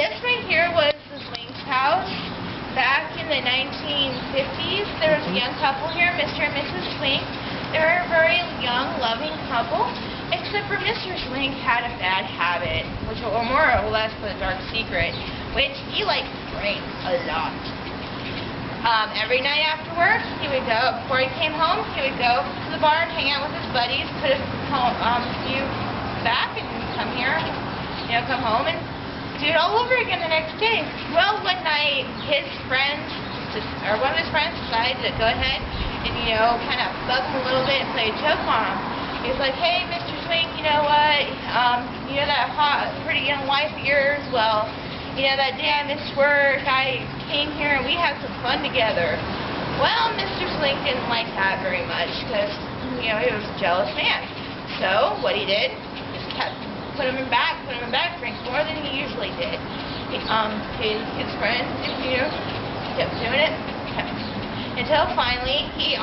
This right here was the Swink's house. Back in the 1950s, there was a young couple here, Mr. and Mrs. Swink. They were a very young, loving couple, except for Mr. Swink had a bad habit, which was more or less a dark secret, which he liked to drink a lot. Every night after work, he would go, before he came home, he would go to the bar and hang out with his buddies, put a few back and come here, come home and do it all over again the next day. Well, one night, his friends, or one of his friends decided to go ahead and, kind of bug him a little bit and play a joke on him. He was like, hey, Mr. Swink, you know what, that hot, pretty young wife of yours, well, that day I missed work, I came here and we had some fun together. Well, Mr. Swink didn't like that very much because, he was a jealous man. So, what he did, just kept put him in back, drink more than he usually did. His friends, kept doing it, until finally he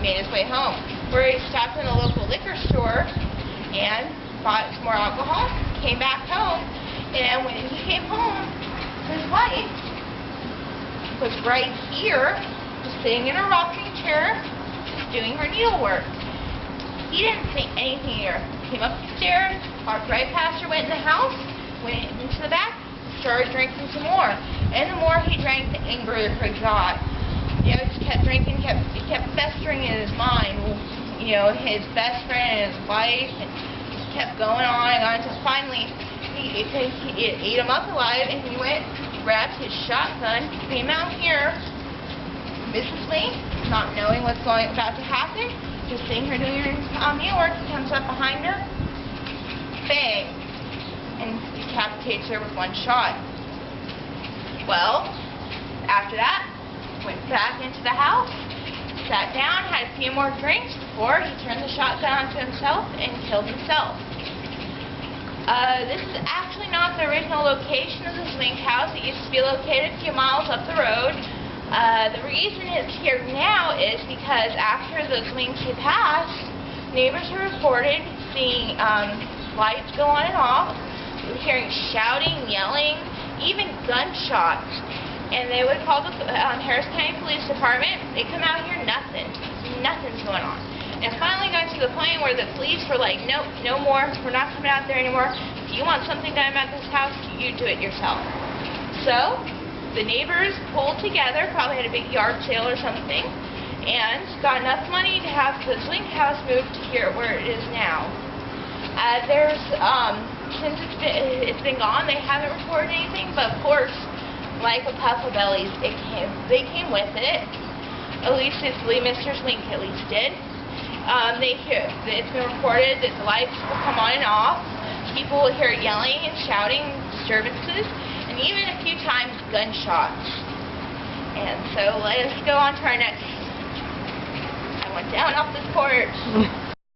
made his way home, where he stopped in a local liquor store and bought some more alcohol, came back home, and when he came home, his wife was right here, just sitting in a rocking chair, just doing her needlework. He didn't say anything here. Came up the stairs, walked right past her, went in the house, went into the back, started drinking some more. And the more he drank, the angrier he got. He just kept drinking, it kept festering in his mind. His best friend and his wife, and just kept going on and on until finally he ate him up alive, and he went, grabbed his shotgun, came out here. Mrs. Lee, not knowing what's about to happen, just seeing her doing her needlework, he comes up behind her, bang, and decapitates her with one shot. Well, after that, went back into the house, sat down, had a few more drinks before he turned the shotgun onto himself and killed himself. This is actually not the original location of the Swink house. It used to be located a few miles up the road. The reason it's here now is because after the Swinks had passed, neighbors were reported seeing lights go on and off, hearing shouting, yelling, even gunshots. And they would call the Harris County Police Department. They come out here, nothing's going on. And it finally got to the point where the police were like, nope, no more, we're not coming out there anymore. If you want something done about this house, you do it yourself. So, the neighbors pulled together, probably had a big yard sale or something, and got enough money to have the Swink house moved to here where it is now. Since it's been gone, they haven't reported anything, but of course, like with Puffle Bellies, they came with it. At least Mr. Swink at least did. It's been reported that the lights will come on and off. People will hear yelling and shouting, disturbances, and even a few times gunshots. And so let us go on to our next. I went down off this porch.